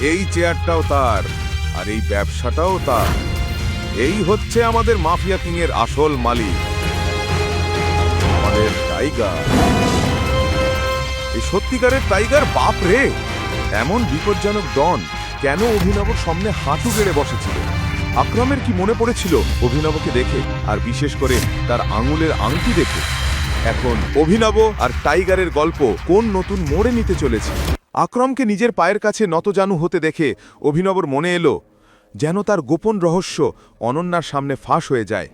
এই চেয়ারটাও তার, আর এই ব্যবসাটাও তার। এই হচ্ছে আমাদের মাফিয়া কিং এর আসল মালিক, আমাদের টাইগার। এই সত্যিকারের টাইগার, বাপ রে! এমন বিপজ্জনক ডন কেন অভিনবর সামনে হাঁটু গেড়ে বসেছিল? আকরামের কি মনে পড়েছিল অভিনবকে দেখে, আর বিশেষ করে তার আঙুলের আংটি দেখে? এখন অভিনব আর টাইগারের গল্প কোন নতুন মোড়ে নিতে চলেছে? আকরামকে নিজের পায়ের কাছে নতজানু হতে দেখে অভিনবর মনে এলো যেন তার গোপন রহস্য অনন্যার সামনে ফাঁস হয়ে যায়।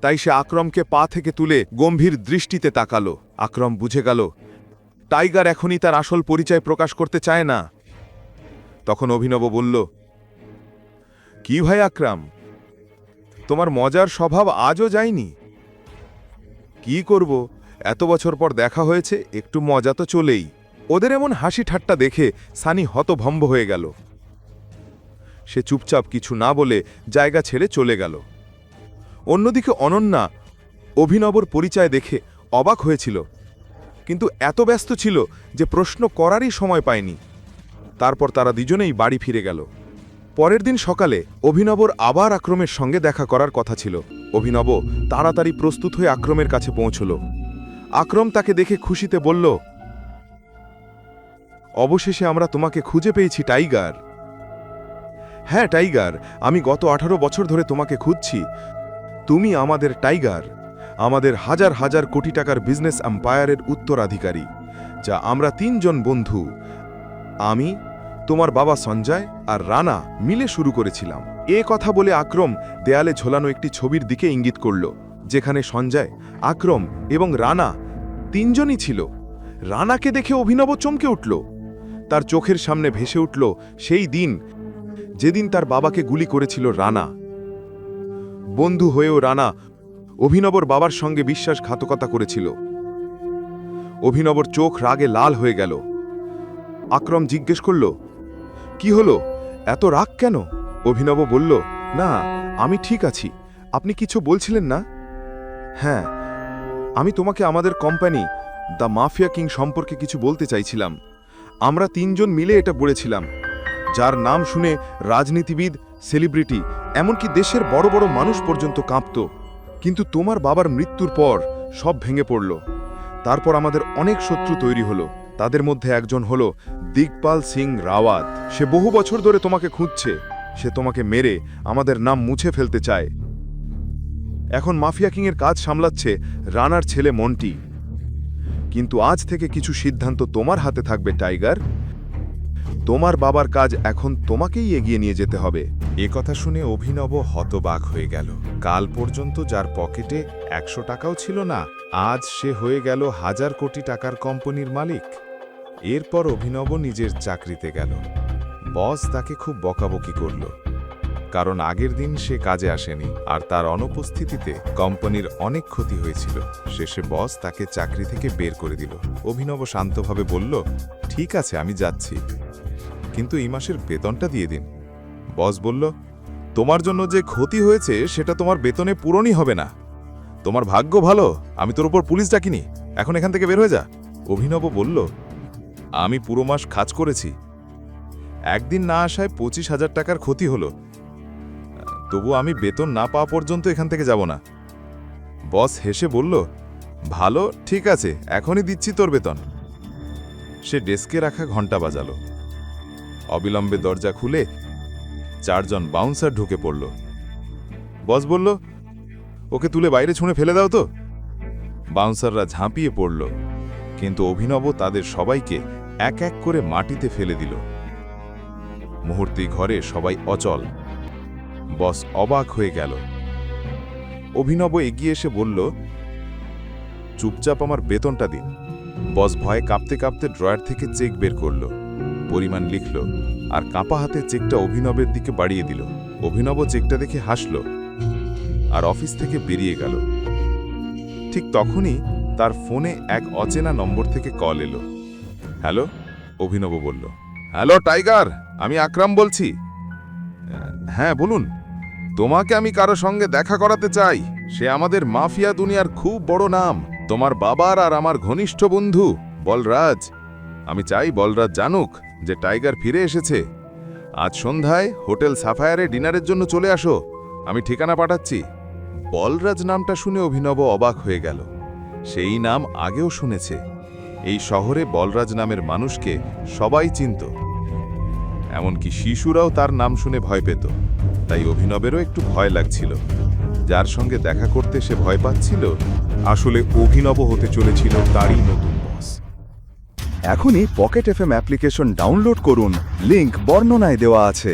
তাই সে আকরমকে পা থেকে তুলে গম্ভীর দৃষ্টিতে তাকালো। আকরম বুঝে গেল টাইগার এখনই তার আসল পরিচয় প্রকাশ করতে চায় না। তখন অভিনব বলল, কি ভাই আকরাম, তোমার মজার স্বভাব আজও যায়নি? কি করব, এত বছর পর দেখা হয়েছে, একটু মজা তো চলেই। ওদের এমন হাসি ঠাট্টা দেখে সানি হতভম্ব হয়ে গেল। সে চুপচাপ কিছু না বলে জায়গা ছেড়ে চলে গেল। অন্যদিকে অনন্যা অভিনবর পরিচয় দেখে অবাক হয়েছিল, কিন্তু এত ব্যস্ত ছিল যে প্রশ্ন করারই সময় পায়নি। তারপর তারা দুজনেই বাড়ি ফিরে গেল। পরের দিন সকালে অভিনবর আবার আক্রমের সঙ্গে দেখা করার কথা ছিল। অভিনব তাড়াতাড়ি প্রস্তুত হয়ে আক্রমের কাছে পৌঁছল। আক্রম তাকে দেখে খুশিতে বলল, অবশেষে আমরা তোমাকে খুঁজে পেয়েছি টাইগার। হ্যাঁ টাইগার, আমি গত 18 বছর ধরে তোমাকে খুঁজছি। তুমি আমাদের টাইগার, আমাদের হাজার হাজার কোটি টাকার বিজনেস এম্পায়ারের উত্তরাধিকারী, যা আমরা 3 জন বন্ধু, আমি, তোমার বাবা সঞ্জয় আর রানা মিলে শুরু করেছিলাম। এ কথা বলে আক্রম দেয়ালে ঝোলানো একটি ছবির দিকে ইঙ্গিত করল, যেখানে সঞ্জয়, আক্রম এবং রানা 3 জনই ছিল। রানাকে দেখে অভিনব চমকে উঠল। তার চোখের সামনে ভেসে উঠল সেই দিন যেদিন তার বাবাকে গুলি করেছিল রানা। বন্ধু হয়েও রানা অভিনবর বাবার সঙ্গে বিশ্বাসঘাতকতা করেছিল। অভিনবর চোখ রাগে লাল হয়ে গেল। আক্রম জিজ্ঞেস করল, কি হলো, এত রাগ কেন? অভিনব বলল, না, আমি ঠিক আছি। আপনি কিছু বলছিলেন না? হ্যাঁ, আমি তোমাকে আমাদের কোম্পানি দ্য মাফিয়া কিং সম্পর্কে কিছু বলতে চাইছিলাম। আমরা 3 জন মিলে এটা বলেছিলাম, যার নাম শুনে রাজনীতিবিদ, সেলিব্রিটি, এমনকি দেশের বড় বড় মানুষ পর্যন্ত কাঁপত। কিন্তু তোমার বাবার মৃত্যুর পর সব ভেঙে পড়ল। তারপর আমাদের অনেক শত্রু তৈরি হলো। তাদের মধ্যে একজন হলো দিগপাল সিং রাওয়াত। সে বহু বছর ধরে তোমাকে খুঁজছে। সে তোমাকে মেরে আমাদের নাম মুছে ফেলতে চায়। এখন মাফিয়া কিংয়ের কাজ সামলাচ্ছে রানার ছেলে মন্টি। কিন্তু আজ থেকে কিছু সিদ্ধান্ত তোমার হাতে থাকবে টাইগার। তোমার বাবার কাজ এখন তোমাকেই এগিয়ে নিয়ে যেতে হবে। এ কথা শুনে অভিনব হতবাক হয়ে গেল। কাল পর্যন্ত যার পকেটে 100 টাকাও ছিল না, আজ সে হয়ে গেল 1000 কোটি টাকার কোম্পানির মালিক। এরপর অভিনব নিজের চাকরিতে গেল। বস তাকে খুব বকাবকি করল, কারণ আগের দিন সে কাজে আসেনি, আর তার অনুপস্থিতিতে কোম্পানির অনেক ক্ষতি হয়েছিল। শেষে বস তাকে চাকরি থেকে বের করে দিল। অভিনব শান্তভাবে বলল, ঠিক আছে, আমি যাচ্ছি, কিন্তু এই মাসের বেতনটা দিয়ে দিন। বস বলল, তোমার জন্য যে ক্ষতি হয়েছে সেটা তোমার বেতনে পূরণই হবে না। তোমার ভাগ্য ভালো আমি তোর উপর পুলিশ ডাকিনি, এখন এখান থেকে বের হয়ে যা। অভিনব বলল, আমি পুরো মাস কাজ করেছি, একদিন না আসায় 25,000 টাকার ক্ষতি হলো, তবু আমি বেতন না পাওয়া পর্যন্ত এখান থেকে যাব না। বস হেসে বলল, ভালো, ঠিক আছে, এখনই দিচ্ছি তোর বেতন। সে ডেস্কে রাখা ঘন্টা বাজালো। অবিলম্বে দরজা খুলে 4 জন বাউন্সার ঢুকে পড়ল। বস বলল, ওকে তুলে বাইরে ছুঁড়ে ফেলে দাও তো। বাউন্সাররা ঝাঁপিয়ে পড়ল, কিন্তু অভিনব তাদের সবাইকে এক এক করে মাটিতে ফেলে দিল। মুহূর্তেই ঘরে সবাই অচল। বস অবাক হয়ে গেল। অভিনব এগিয়ে এসে বলল, চুপচাপ আমার বেতনটা দিন। বস ভয়ে কাঁপতে কাঁপতে ড্রয়ার থেকে চেক বের করল, পরিমাণ লিখল, আর কাঁপা হাতে চেকটা অভিনবের দিকে বাড়িয়ে দিল। অভিনব চেকটা দেখে হাসল আর অফিস থেকে বেরিয়ে গেল। ঠিক তখনই তার ফোনে এক অচেনা নম্বর থেকে কল এলো। হ্যালো, অভিনব বলল। হ্যালো টাইগার, আমি আকরাম বলছি। হ্যাঁ বলুন। তোমাকে আমি কারো সঙ্গে দেখা করাতে চাই। সে আমাদের মাফিয়া দুনিয়ার খুব বড় নাম, তোমার বাবার আর আমার ঘনিষ্ঠ বন্ধু বলরাজ। আমি চাই বলরাজ জানুক যে টাইগার ফিরে এসেছে। আজ সন্ধ্যায় হোটেল সাফায়ারে ডিনারের জন্য চলে আসো, আমি ঠিকানা পাঠাচ্ছি। বলরাজ নামটা শুনে অভিনব অবাক হয়ে গেল। সেই নাম আগেও শুনেছে। এই শহরে বলরাজ নামের মানুষকে সবাই চিনত, এমনকি শিশুরাও তার নাম শুনে ভয় পেত। তাই অভিনবেরও একটু ভয় লাগছিল। যার সঙ্গে দেখা করতে সে ভয় পাচ্ছিল, আসলে অভিনব হতে চলেছিল তারই নতুন বস। এখনই পকেট এফএম অ্যাপ্লিকেশন ডাউনলোড করুন, লিংক বর্ণনায় দেওয়া আছে।